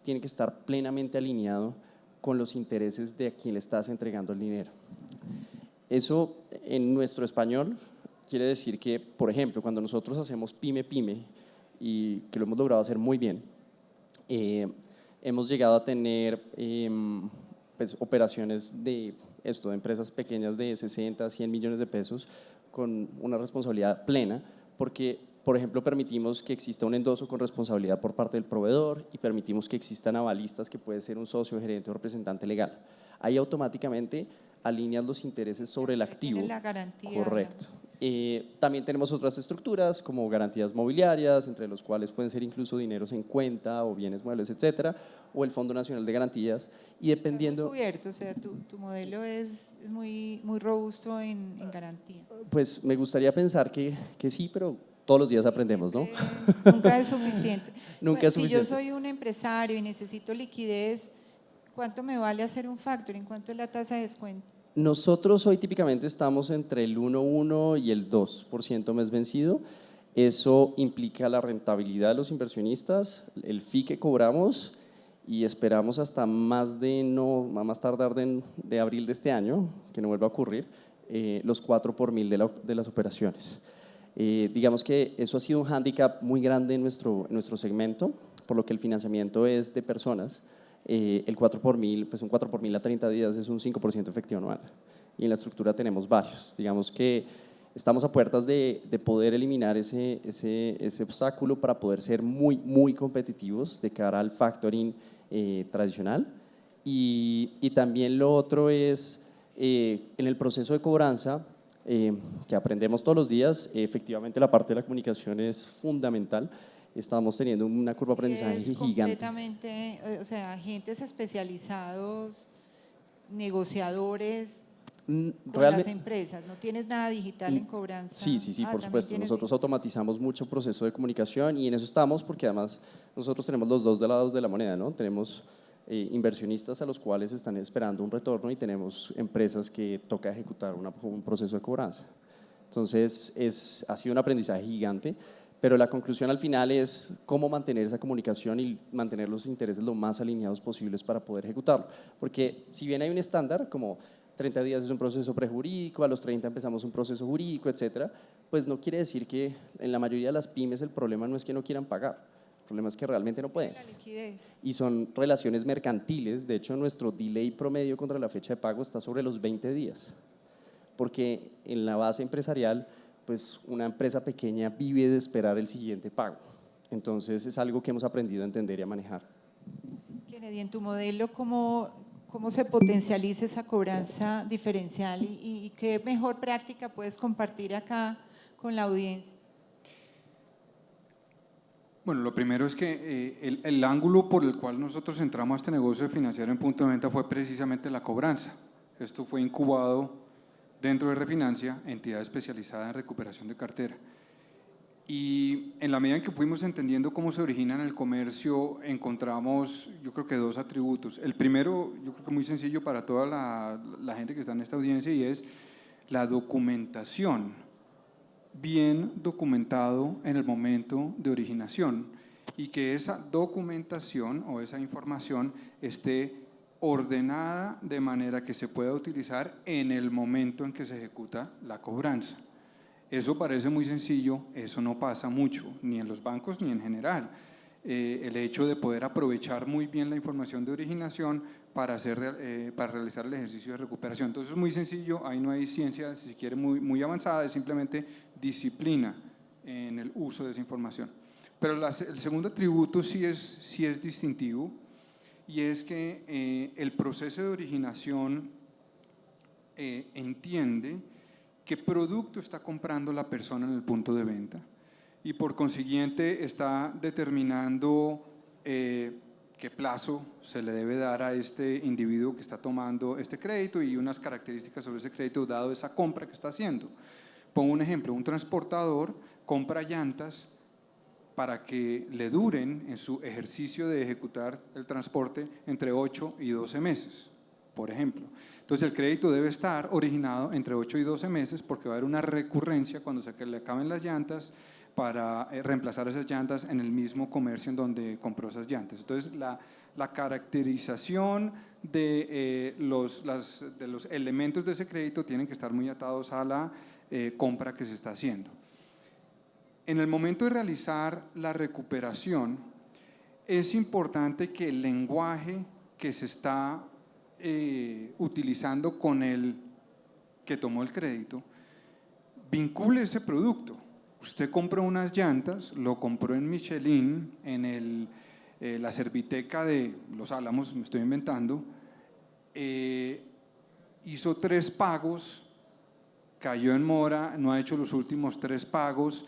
tiene que estar plenamente alineado con los intereses de a quien le estás entregando el dinero. Eso en nuestro español quiere decir que, por ejemplo, cuando nosotros hacemos pyme-pyme y que lo hemos logrado hacer muy bien, hemos llegado a tener pues, operaciones de empresas pequeñas de 60, 100 millones de pesos con una responsabilidad plena, porque, por ejemplo, permitimos que exista un endoso con responsabilidad por parte del proveedor y permitimos que existan avalistas que puede ser un socio, gerente o representante legal. Ahí automáticamente alinean los intereses sobre el activo. Tiene la garantía. Correcto. También tenemos otras estructuras como garantías mobiliarias, entre los cuales pueden ser incluso dineros en cuenta o bienes muebles, etcétera, o el Fondo Nacional de Garantías. Y dependiendo… Está muy cubierto, o sea, tu modelo es muy robusto en garantía. Pues me gustaría pensar que sí, pero todos los días aprendemos, ¿no? Nunca es suficiente. Nunca es Si suficiente. yo soy un empresario y necesito liquidez, ¿cuánto me vale hacer un factoring? ¿Cuánto es la tasa de descuento? Nosotros hoy típicamente estamos entre el 1,1 y el 2% mes vencido. Eso implica la rentabilidad de los inversionistas, el fee que cobramos y esperamos hasta más tardar de abril de este año, que no vuelva a ocurrir, los 4 por mil de las operaciones. Digamos que eso ha sido un hándicap muy grande en nuestro segmento, por lo que el financiamiento es de personas. El 4 por mil, pues un 4 por mil a 30 días es un 5% efectivo anual y en la estructura tenemos varios. Digamos que estamos a puertas de poder eliminar ese obstáculo para poder ser muy competitivos de cara al factoring tradicional y también lo otro es en el proceso de cobranza que aprendemos todos los días, efectivamente la parte de la comunicación es fundamental. Estamos teniendo una curva de aprendizaje gigante. Completamente, o sea, agentes especializados, negociadores con las empresas. ¿No tienes nada digital en cobranza? Sí, por supuesto. Nosotros automatizamos mucho proceso de comunicación y en eso estamos porque además nosotros tenemos los dos lados de la moneda, ¿no? Tenemos inversionistas a los cuales están esperando un retorno y tenemos empresas que toca ejecutar un proceso de cobranza. Entonces, ha sido un aprendizaje gigante. Pero la conclusión al final es cómo mantener esa comunicación y mantener los intereses lo más alineados posibles para poder ejecutarlo. Porque si bien hay un estándar, como 30 días es un proceso prejurídico, a los 30 empezamos un proceso jurídico, etcétera, pues no quiere decir que en la mayoría de las pymes el problema no es que no quieran pagar. El problema es que realmente no pueden. La liquidez. Y son relaciones mercantiles. De hecho, nuestro delay promedio contra la fecha de pago está sobre los 20 días, porque en la base empresarial, pues una empresa pequeña vive de esperar el siguiente pago. Entonces es algo que hemos aprendido a entender y a manejar. Kennedy, en tu modelo, ¿cómo se potencializa esa cobranza diferencial y qué mejor práctica puedes compartir acá con la audiencia? Bueno, lo primero es que el ángulo por el cual nosotros entramos a este negocio de financiar en punto de venta fue precisamente la cobranza. Esto fue incubado dentro de Refinancia, entidad especializada en recuperación de cartera. Y en la medida en que fuimos entendiendo cómo se origina en el comercio, encontramos, yo creo que 2 atributos. El primero, yo creo que muy sencillo para toda la gente que está en esta audiencia, y es la documentación, bien documentado en el momento de originación, y que esa documentación o esa información esté ordenada de manera que se pueda utilizar en el momento en que se ejecuta la cobranza. Eso parece muy sencillo, eso no pasa mucho, ni en los bancos ni en general. El hecho de poder aprovechar muy bien la información de originación para realizar el ejercicio de recuperación. Entonces es muy sencillo, ahí no hay ciencia, si se quiere, muy avanzada, es simplemente disciplina en el uso de esa información. Pero el segundo atributo sí es distintivo, y es que el proceso de originación entiende qué producto está comprando la persona en el punto de venta, y por consiguiente está determinando qué plazo se le debe dar a este individuo que está tomando este crédito y unas características sobre ese crédito dado esa compra que está haciendo. Pongo un ejemplo, un transportador compra llantas para que le duren en su ejercicio de ejecutar el transporte entre 8 y 12 meses, por ejemplo. Entonces el crédito debe estar originado entre 8 y 12 meses, porque va a haber una recurrencia cuando se le acaben las llantas para reemplazar esas llantas en el mismo comercio en donde compró esas llantas. Entonces la caracterización de los elementos de ese crédito tienen que estar muy atados a la compra que se está haciendo. En el momento de realizar la recuperación, es importante que el lenguaje que se está utilizando con el que tomó el crédito vincule ese producto. Usted compró unas llantas, lo compró en Michelin, en la Serviteca de Los Álamos, me estoy inventando, hizo 3 pagos, cayó en mora, no ha hecho los últimos 3 pagos.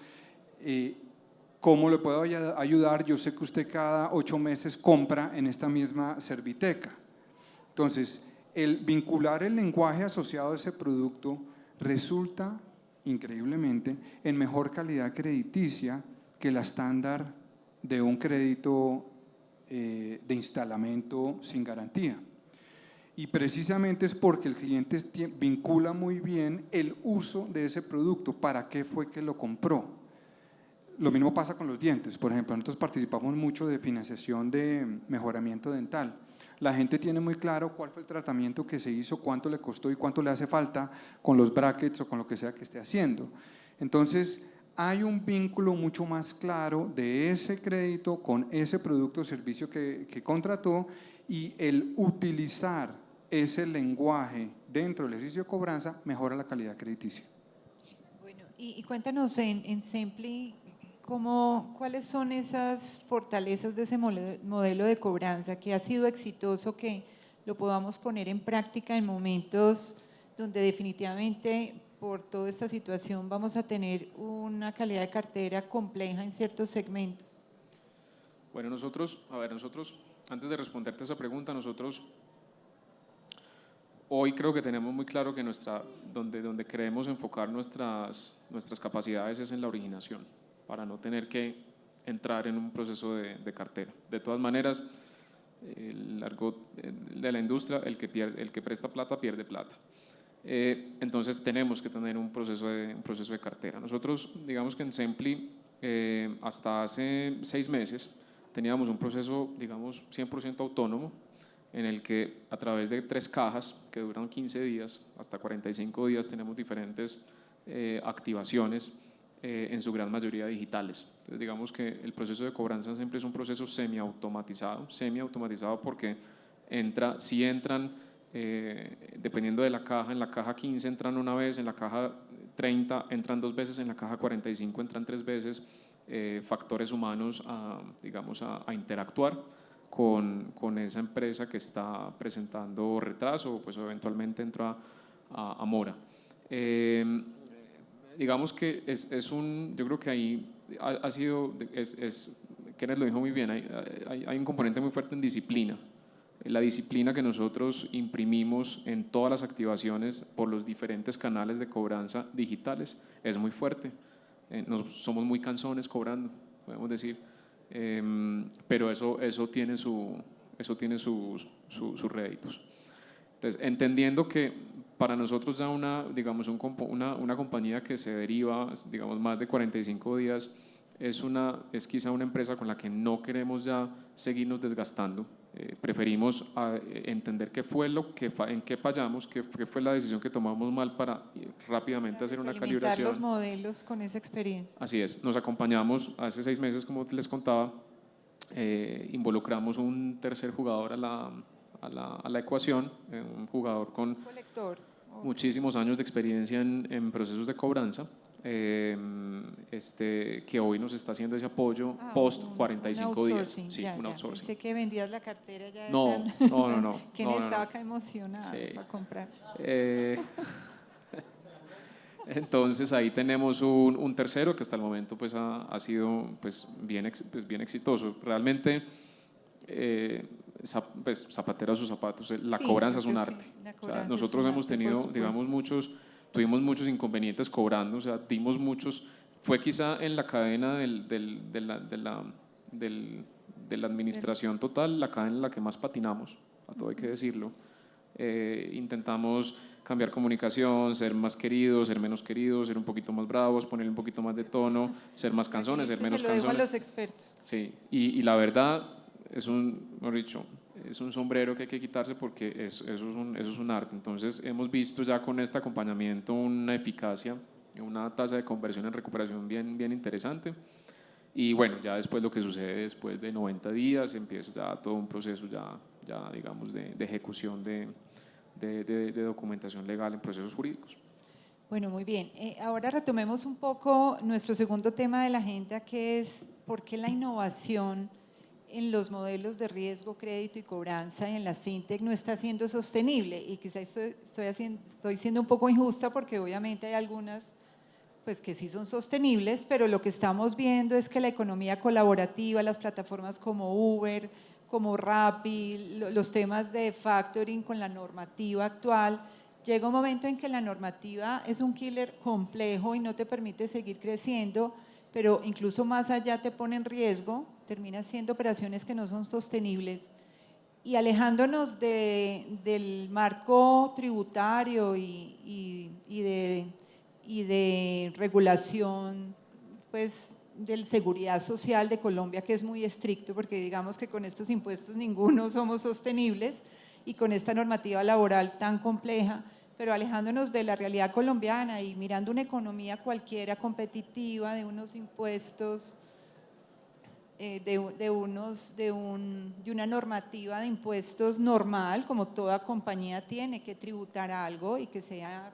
¿Cómo le puedo ayudar? Yo sé que usted cada 8 meses compra en esta misma Serviteca. Entonces, el vincular el lenguaje asociado a ese producto resulta, increíblemente, en mejor calidad crediticia que la estándar de un crédito de instalamiento sin garantía. Y precisamente es porque el cliente vincula muy bien el uso de ese producto, para qué fue que lo compró. Lo mismo pasa con los dientes. Por ejemplo, nosotros participamos mucho de financiación de mejoramiento dental. La gente tiene muy claro cuál fue el tratamiento que se hizo, cuánto le costó y cuánto le hace falta con los brackets o con lo que sea que esté haciendo. Entonces, hay un vínculo mucho más claro de ese crédito con ese producto o servicio que contrató, y el utilizar ese lenguaje dentro del ejercicio de cobranza mejora la calidad crediticia. Bueno, y cuéntanos en Sempli, ¿cuáles son esas fortalezas de ese modelo de cobranza que ha sido exitoso, que lo podamos poner en práctica en momentos donde definitivamente por toda esta situación vamos a tener una calidad de cartera compleja en ciertos segmentos? Bueno, nosotros, antes de responderte esa pregunta, nosotros hoy creo que tenemos muy claro que donde queremos enfocar nuestras capacidades es en la originación, para no tener que entrar en un proceso de cartera. De todas maneras, el argot de la industria, el que presta plata pierde plata. Entonces tenemos que tener un proceso de cartera. Nosotros, digamos que en Sempli, hasta hace 6 meses, teníamos un proceso, digamos, 100% autónomo, en el que a través de 3 cajas que duran 15 días hasta 45 días tenemos diferentes activaciones en su gran mayoría digitales. Entonces, digamos que el proceso de cobranza siempre es un proceso semiautomatizado porque si entran, dependiendo de la caja, en la caja 15 entran una vez, en la caja 30 entran 2 veces, en la caja 45 entran 3 veces, factores humanos digamos, a interactuar con esa empresa que está presentando retraso, pues eventualmente entra a mora. Digamos que yo creo que ahí ha sido, Kenneth lo dijo muy bien, hay un componente muy fuerte en disciplina. La disciplina que nosotros imprimimos en todas las activaciones por los diferentes canales de cobranza digitales es muy fuerte. Somos muy cansones cobrando, podemos decir, pero eso tiene sus réditos. Entonces, entendiendo que para nosotros ya una compañía que se deriva, digamos, más de 45 días, es quizá una empresa con la que no queremos ya seguirnos desgastando. Preferimos entender qué fue en qué fallamos, qué fue la decisión que tomamos mal para rápidamente hacer una calibración. Los modelos con esa experiencia. Así es, nos acompañamos hace 6 meses, como les contaba, involucramos un tercer jugador a la ecuación, un jugador con muchísimos años de experiencia en procesos de cobranza, que hoy nos está haciendo ese apoyo post 45 días. Sí, un outsourcing. Pensé que vendías la cartera ya. No. ¿Quién estaba acá emocionado para comprar? Entonces ahí tenemos un tercero que hasta el momento pues ha sido pues bien exitoso. Realmente pues zapatero a sus zapatos, la cobranza es un arte. O sea, nosotros hemos tenido, digamos, tuvimos muchos inconvenientes cobrando, o sea, dimos muchos, fue quizá en la cadena de la administración total, la cadena en la que más patinamos, a todo hay que decirlo. Intentamos cambiar comunicación, ser más queridos, ser menos queridos, ser un poquito más bravos, ponerle un poquito más de tono, ser más canzones, ser menos canzones. Se lo dejo a los expertos. Sí, y la verdad es un sombrero que hay que quitarse porque eso es un arte. Entonces hemos visto ya con este acompañamiento una eficacia, una tasa de conversión en recuperación bien interesante. Y bueno, ya después lo que sucede después de 90 días empieza ya todo un proceso ya digamos de ejecución de documentación legal en procesos jurídicos. Bueno, muy bien. Ahora retomemos un poco nuestro segundo tema de la agenda, que es por qué la innovación en los modelos de riesgo, crédito y cobranza en las fintech no está siendo sostenible. Y quizá estoy siendo un poco injusta porque obviamente hay algunas pues que sí son sostenibles, pero lo que estamos viendo es que la economía colaborativa, las plataformas como Uber, como Rappi, los temas de factoring con la normativa actual, llega un momento en que la normativa es un killer complejo y no te permite seguir creciendo, pero incluso más allá te pone en riesgo, termina siendo operaciones que no son sostenibles. Y alejándonos del marco tributario y de regulación, pues, de seguridad social de Colombia, que es muy estricto, porque digamos que con estos impuestos ninguno somos sostenibles, y con esta normativa laboral tan compleja, pero alejándonos de la realidad colombiana y mirando una economía cualquiera competitiva, de unos impuestos, de una normativa de impuestos normal, como toda compañía tiene que tributar algo y que sea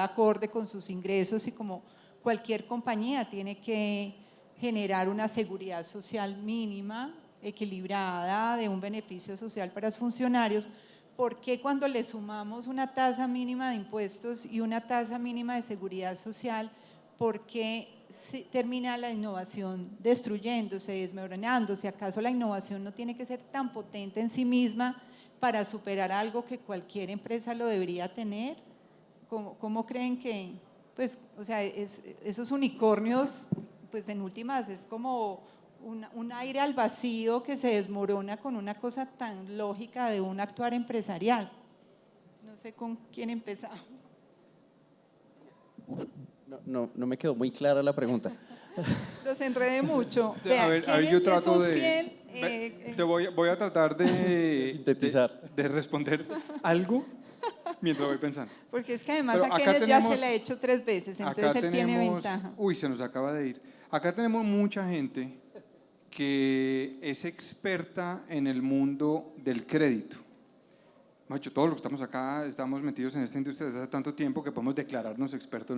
acorde con sus ingresos, y como cualquier compañía tiene que generar una seguridad social mínima, equilibrada, de un beneficio social para los funcionarios. ¿Por qué cuando le sumamos una tasa mínima de impuestos y una tasa mínima de seguridad social, por qué termina la innovación destruyéndose, desmoronándose? ¿Acaso la innovación no tiene que ser tan potente en sí misma para superar algo que cualquier empresa lo debería tener? ¿Cómo creen que, pues, o sea, esos unicornios, pues en últimas es como un aire al vacío que se desmorona con una cosa tan lógica de un actuar empresarial? No sé con quién empezamos. No me quedó muy clara la pregunta. Los enredé mucho. A ver, yo trato de… fiel, voy a tratar de sintetizar. de responder algo mientras voy pensando. Porque es que además Pero a acá Kenneth ya se tenemos- le ha hecho 3 veces, entonces Acá él tiene tenemos, ventaja. uy, se nos acaba de ir. Acá tenemos mucha gente que es experta en el mundo del crédito. Hemos hecho, todos los que estamos acá estamos metidos en esta industria desde hace tanto tiempo que podemos declararnos expertos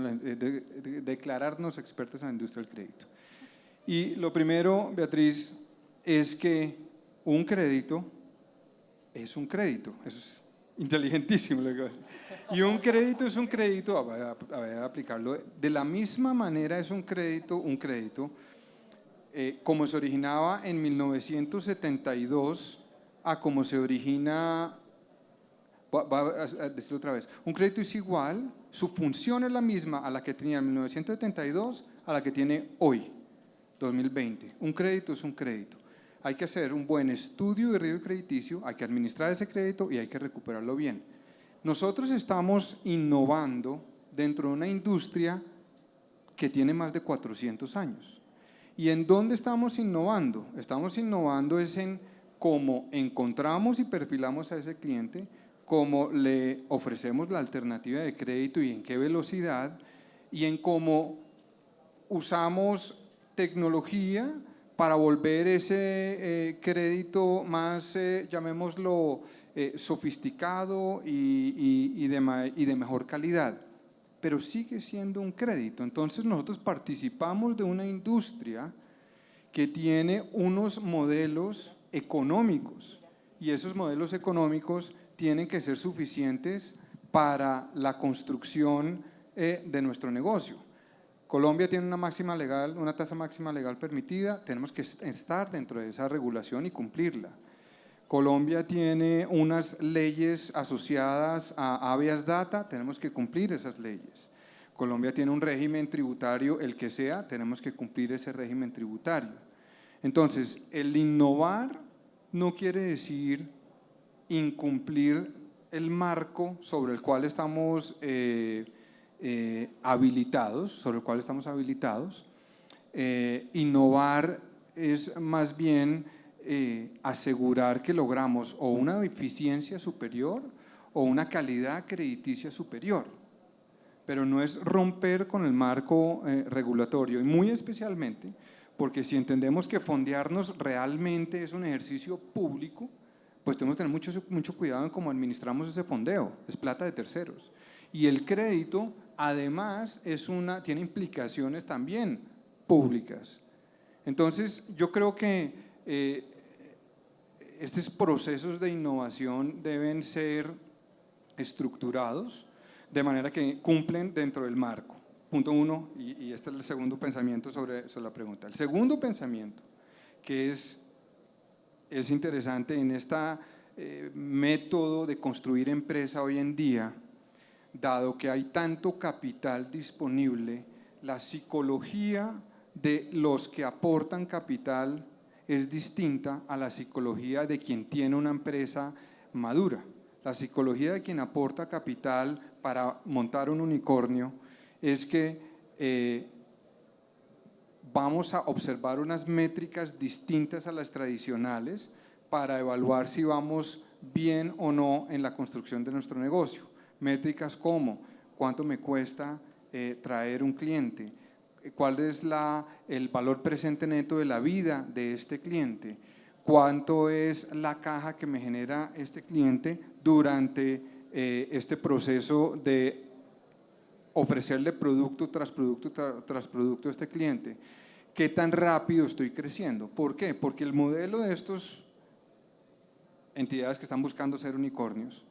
declararnos expertos en la industria del crédito. Y lo primero, Beatriz, es que un crédito es un crédito. Eso es inteligentísimo lo que voy a decir. Y un crédito es un crédito, voy a aplicarlo, de la misma manera es un crédito, como se originaba en 1972 a como se origina, voy a decirlo otra vez, un crédito es igual, su función es la misma a la que tenía en 1972 a la que tiene hoy, 2020. Un crédito es un crédito. Hay que hacer un buen estudio de riesgo crediticio, hay que administrar ese crédito y hay que recuperarlo bien. Nosotros estamos innovando dentro de una industria que tiene más de 400 años. ¿Y en dónde estamos innovando? Estamos innovando es en cómo encontramos y perfilamos a ese cliente, cómo le ofrecemos la alternativa de crédito y en qué velocidad, y en cómo usamos tecnología para volver ese crédito más, llamémoslo, sofisticado y de mejor calidad, pero sigue siendo un crédito. Entonces nosotros participamos de una industria que tiene unos modelos económicos y esos modelos económicos tienen que ser suficientes para la construcción de nuestro negocio. Colombia tiene una tasa máxima legal permitida, tenemos que estar dentro de esa regulación y cumplirla. Colombia tiene unas leyes asociadas a habeas data, tenemos que cumplir esas leyes. Colombia tiene un régimen tributario, el que sea, tenemos que cumplir ese régimen tributario. Entonces, el innovar no quiere decir incumplir el marco sobre el cual estamos habilitados. Innovar es más bien asegurar que logramos o una eficiencia superior o una calidad crediticia superior, pero no es romper con el marco regulatorio, y muy especialmente porque si entendemos que fondearnos realmente es un ejercicio público, pues tenemos que tener mucho cuidado en cómo administramos ese fondeo, es plata de terceros. Y el crédito, además, tiene implicaciones también públicas. Entonces, yo creo que estos procesos de innovación deben ser estructurados de manera que cumplen dentro del marco. Punto uno, y este es el segundo pensamiento sobre la pregunta. El segundo pensamiento, que es interesante en este método de construir empresa hoy en día, dado que hay tanto capital disponible, la psicología de los que aportan capital es distinta a la psicología de quien tiene una empresa madura. La psicología de quien aporta capital para montar un unicornio es que vamos a observar unas métricas distintas a las tradicionales para evaluar si vamos bien o no en la construcción de nuestro negocio. Métricas como cuánto me cuesta traer un cliente, cuál es el valor presente neto de la vida de este cliente, cuánto es la caja que me genera este cliente durante este proceso de ofrecerle producto tras producto tras producto a este cliente, qué tan rápido estoy creciendo. ¿Por qué? Porque el modelo de estas entidades que están buscando ser unicornios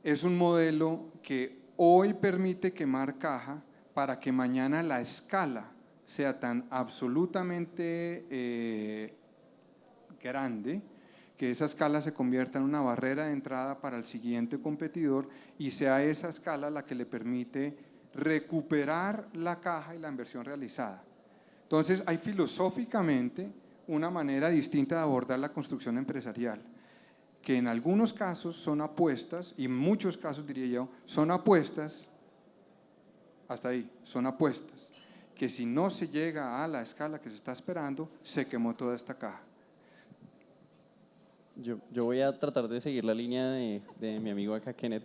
es un modelo que hoy permite quemar caja para que mañana la escala sea tan absolutamente grande que esa escala se convierta en una barrera de entrada para el siguiente competidor y sea esa escala la que le permite recuperar la caja y la inversión realizada. Entonces, hay filosóficamente una manera distinta de abordar la construcción empresarial, que en algunos casos son apuestas, y en muchos casos diría yo, son apuestas, hasta ahí, son apuestas, que si no se llega a la escala que se está esperando, se quemó toda esta caja. Yo voy a tratar de seguir la línea de mi amigo acá, Kenneth.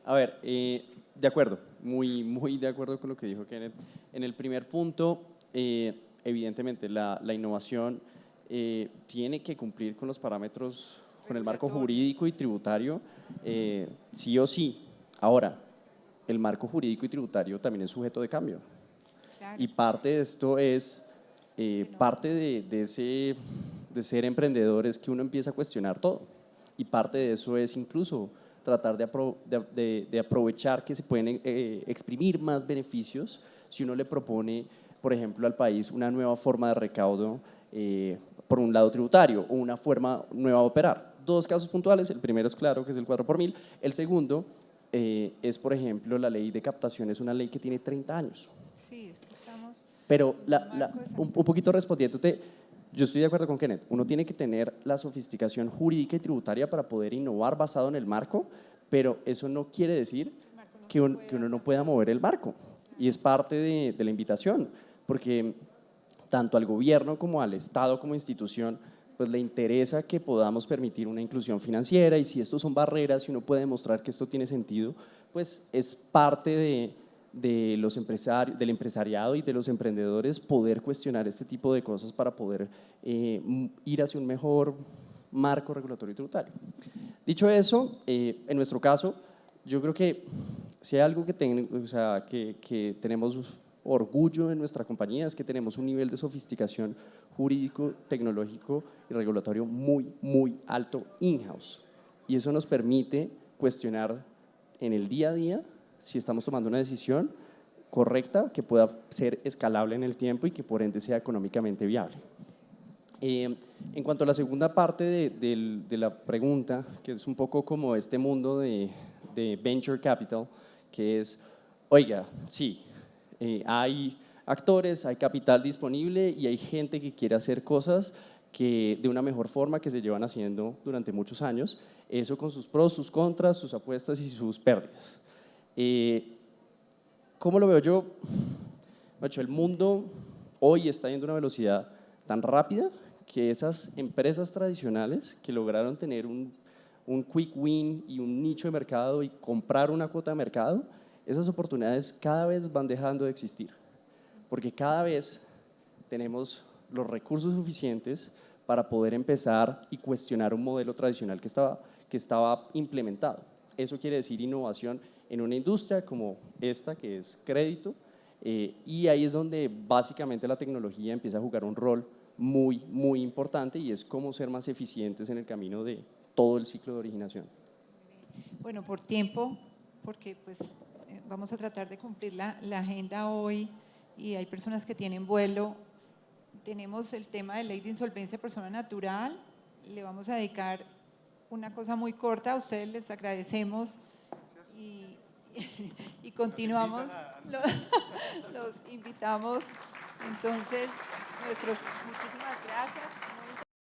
A ver, de acuerdo, muy de acuerdo con lo que dijo Kenneth. En el primer punto, evidentemente, la innovación tiene que cumplir con los parámetros, con el marco jurídico y tributario, sí o sí. Ahora, el marco jurídico y tributario también es sujeto de cambio. Claro. Y parte de esto es, parte de ser emprendedor es que uno empieza a cuestionar todo. Y parte de eso es incluso tratar de aprovechar que se pueden exprimir más beneficios si uno le propone, por ejemplo, al país una nueva forma de recaudo, por un lado tributario, o una forma nueva de operar. Dos casos puntuales, el primero es claro, que es el 4 por mil, el segundo es, por ejemplo, la ley de captación, es una ley que tiene 30 años. Sí, es que estamos… Pero marco de un poquito respondiéndote, yo estoy de acuerdo con Kenneth, uno tiene que tener la sofisticación jurídica y tributaria para poder innovar basado en el marco, pero eso no quiere decir que uno no pueda mover el marco, y es parte de la invitación, porque tanto al gobierno como al Estado como institución, pues le interesa que podamos permitir una inclusión financiera, y si estos son barreras, si uno puede demostrar que esto tiene sentido, pues es parte de los empresarios, del empresariado y de los emprendedores poder cuestionar este tipo de cosas para poder ir hacia un mejor marco regulatorio y tributario. Dicho eso, en nuestro caso, yo creo que si hay algo que tenemos orgullo en nuestra compañía es que tenemos un nivel de sofisticación jurídico, tecnológico y regulatorio muy alto in-house. Y eso nos permite cuestionar en el día a día si estamos tomando una decisión correcta que pueda ser escalable en el tiempo y que por ende sea económicamente viable. En cuanto a la segunda parte de la pregunta, que es un poco como este mundo de venture capital, que es, oiga, sí, hay actores, hay capital disponible y hay gente que quiere hacer cosas que de una mejor forma que se llevan haciendo durante muchos años, eso con sus pros, sus contras, sus apuestas y sus pérdidas. ¿Cómo lo veo yo? El mundo hoy está yendo a una velocidad tan rápida que esas empresas tradicionales que lograron tener un quick win y un nicho de mercado y comprar una cuota de mercado, esas oportunidades cada vez van dejando de existir, porque cada vez tenemos los recursos suficientes para poder empezar y cuestionar un modelo tradicional que estaba implementado. Eso quiere decir innovación en una industria como esta, que es crédito, y ahí es donde básicamente la tecnología empieza a jugar un rol muy importante, y es cómo ser más eficientes en el camino de todo el ciclo de originación. Bueno, por tiempo, porque pues vamos a tratar de cumplir la agenda hoy y hay personas que tienen vuelo. Tenemos el tema de ley de insolvencia de persona natural, le vamos a dedicar una cosa muy corta, a ustedes les agradecemos y continuamos, los invitamos, entonces, muchísimas gracias.